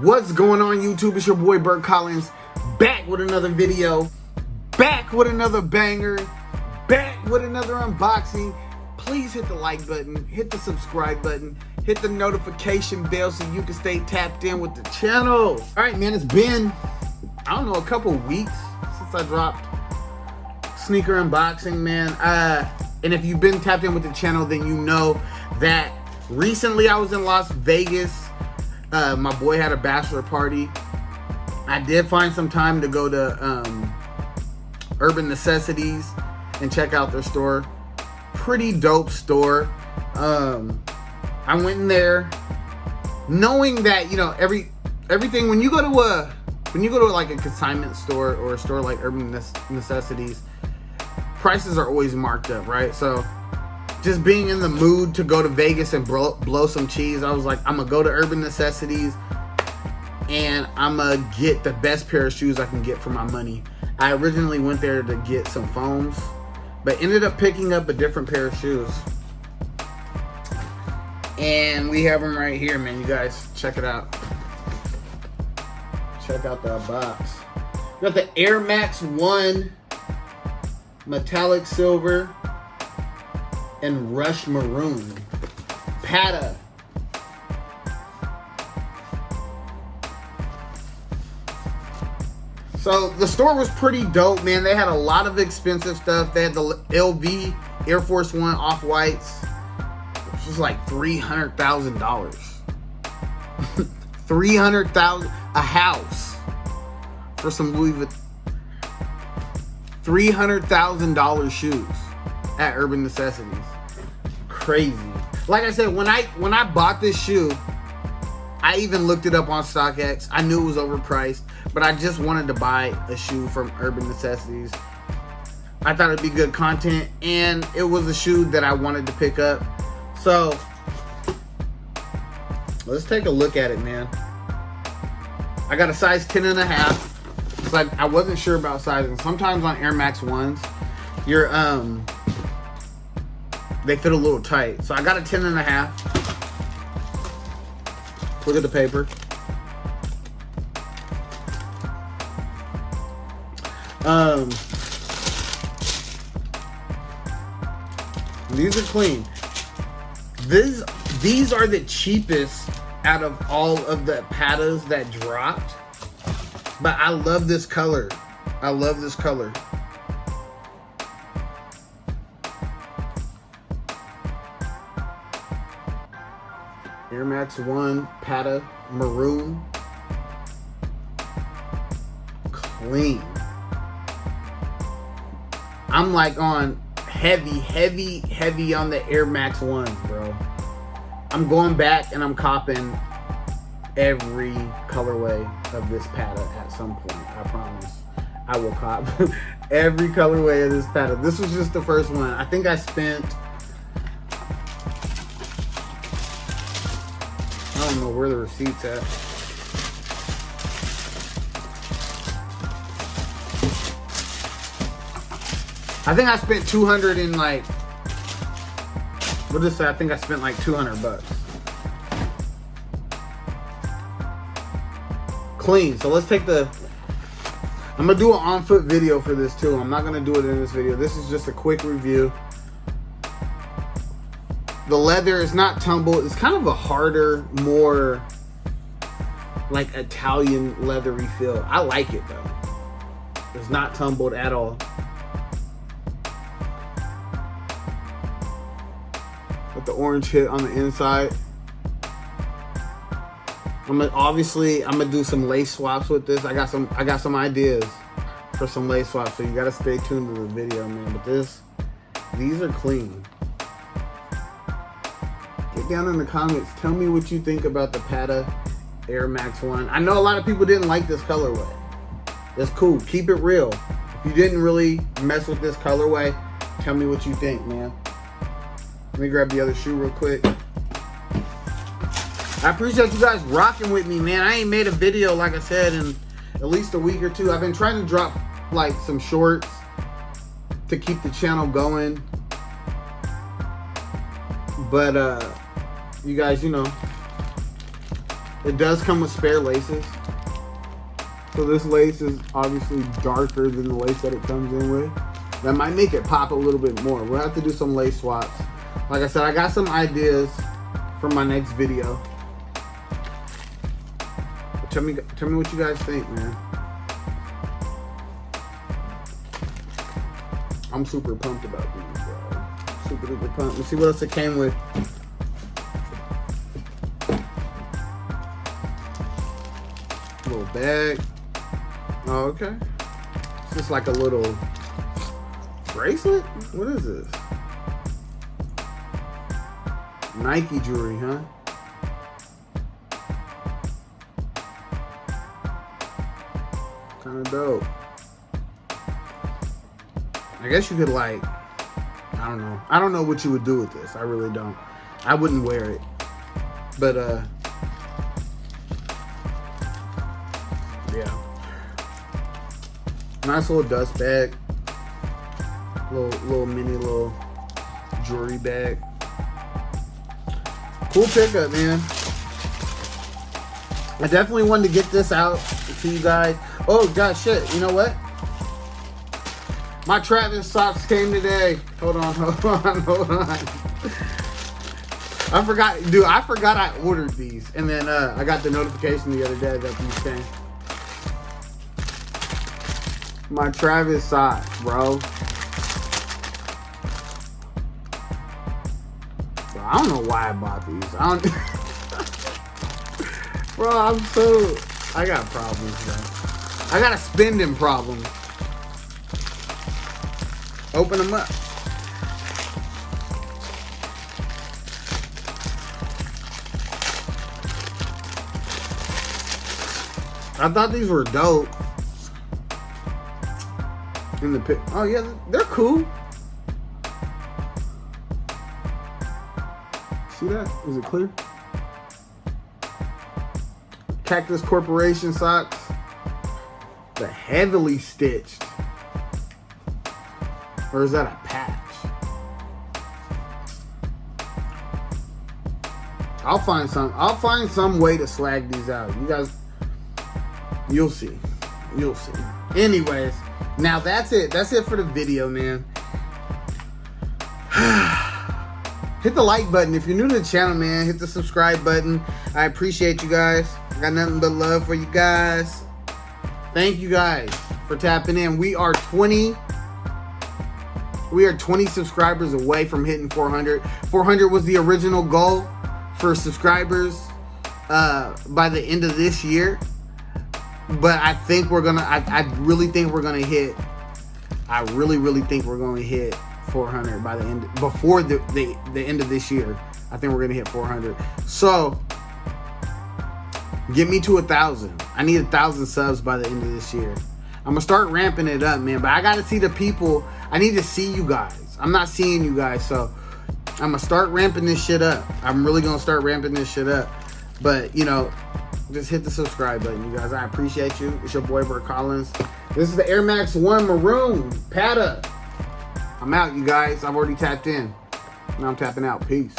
What's going on, YouTube? It's your boy Bert Collins, back with another video, back with another banger, back with another unboxing. Please hit the like button, hit the subscribe button, hit the notification bell so you can stay tapped in with the channel. All right, man, it's been, I don't know, a couple weeks since I dropped sneaker unboxing, man. And if you've been tapped in with the channel, then you know that recently I was in Las Vegas. My boy had a bachelor party. I did find some time to go to Urban Necessities and check out their store. Pretty dope store. I went in there knowing that, you know, everything when you go to like a consignment store or a store like Urban Necessities, prices are always marked up, right? So just being in the mood to go to Vegas and blow some cheese, I was like, I'm gonna go to Urban Necessities and I'm gonna get the best pair of shoes I can get for my money. I originally went there to get some foams, but ended up picking up a different pair of shoes. And we have them right here, man. You guys check it out. Check out the box. We got the Air Max 1 metallic silver and Rush Maroon. Patta. So the store was pretty dope, man. They had a lot of expensive stuff. They had the LV Air Force One off-whites, which was like $300,000. $300,000 a house for some Louis Vuitton. $300,000 shoes at Urban Necessities. Crazy. Like I said, when I bought this shoe, I even looked it up on StockX. I knew it was overpriced, but I just wanted to buy a shoe from Urban Necessities. I thought it'd be good content, and it was a shoe that I wanted to pick up. So let's take a look at it, man. I got a size 10.5. So I wasn't sure about sizing. Sometimes on Air Max 1s, they fit a little tight. So I got a 10.5. Look at the paper. These are clean. These are the cheapest out of all of the Pattas that dropped. But I love this color. I love this color. Air Max 1 Patta Maroon. Clean. I'm like on heavy on the Air Max 1s, bro. I'm going back and I'm copping every colorway of this Patta at some point. I promise. I will cop every colorway of this Patta. This was just the first one. I think I spent, I don't know where the receipt's at. I think I spent 200 in like, what did it say? I think I spent like 200 bucks. Clean. So let's take the, I'm gonna do an on foot video for this too. I'm not gonna do it in this video. This is just a quick review. The leather is not tumbled. It's kind of a harder, more like Italian leathery feel. I like it though. It's not tumbled at all. With the orange hit on the inside. I'm gonna do some lace swaps with this. I got some ideas for some lace swaps, so you gotta stay tuned to the video, man. But these are clean. Get down in the comments. Tell me what you think about the Patta Air Max 1. I know a lot of people didn't like this colorway. It's cool. Keep it real. If you didn't really mess with this colorway, tell me what you think, man. Let me grab the other shoe real quick. I appreciate you guys rocking with me, man. I ain't made a video, like I said, in at least a week or two. I've been trying to drop like some shorts to keep the channel going. But you guys, you know, It does come with spare laces. So this lace is obviously darker than the lace that it comes in with. That might make it pop a little bit more. We'll have to do some lace swaps. Like I said, I got some ideas for my next video. But tell me what you guys think, man. I'm super pumped about these, bro. Super duper pumped. Let's see what else it came with. Little bag. Oh, okay. It's just like a little bracelet? What is this? Nike jewelry, huh? Kind of dope. I guess you could like, I don't know. I don't know what you would do with this. I really don't. I wouldn't wear it. But, yeah. Nice little dust bag. Little mini jewelry bag. Cool pickup, man. I definitely wanted to get this out to you guys. Oh, God, shit. You know what? My Travis socks came today. Hold on. I forgot I ordered these. And then I got the notification the other day that these came. My Travis socks, bro. I don't know why I bought these. Bro, I got problems, man. I got a spending problem. Open them up. I thought these were dope. In the pit. Oh yeah, they're cool. See that? Is it clear? Cactus Corporation socks. The heavily stitched. Or is that a patch? I'll find some way to swag these out. You guys, you'll see. You'll see. Anyways, now that's it. That's it for the video, man. Hit the like button. If you're new to the channel, man, hit the subscribe button. I appreciate you guys. I got nothing but love for you guys. Thank you guys for tapping in. We are 20 subscribers away from hitting 400. 400 was the original goal for subscribers by the end of this year. But I think we're gonna. I really think we're gonna hit. I really think we're gonna hit 400 by the end, before the end of this year. I think we're gonna hit 400. So get me to 1,000. I need 1,000 subs by the end of this year. I'm gonna start ramping it up, man. But I gotta see the people. I need to see you guys. I'm not seeing you guys, so I'm gonna start ramping this shit up. I'm really gonna start ramping this shit up. But you know, just hit the subscribe button, you guys. I appreciate you. It's your boy Bert Collins. This is the Air Max 1 Maroon Patta. I'm out, you guys. I've already tapped in. Now I'm tapping out. Peace.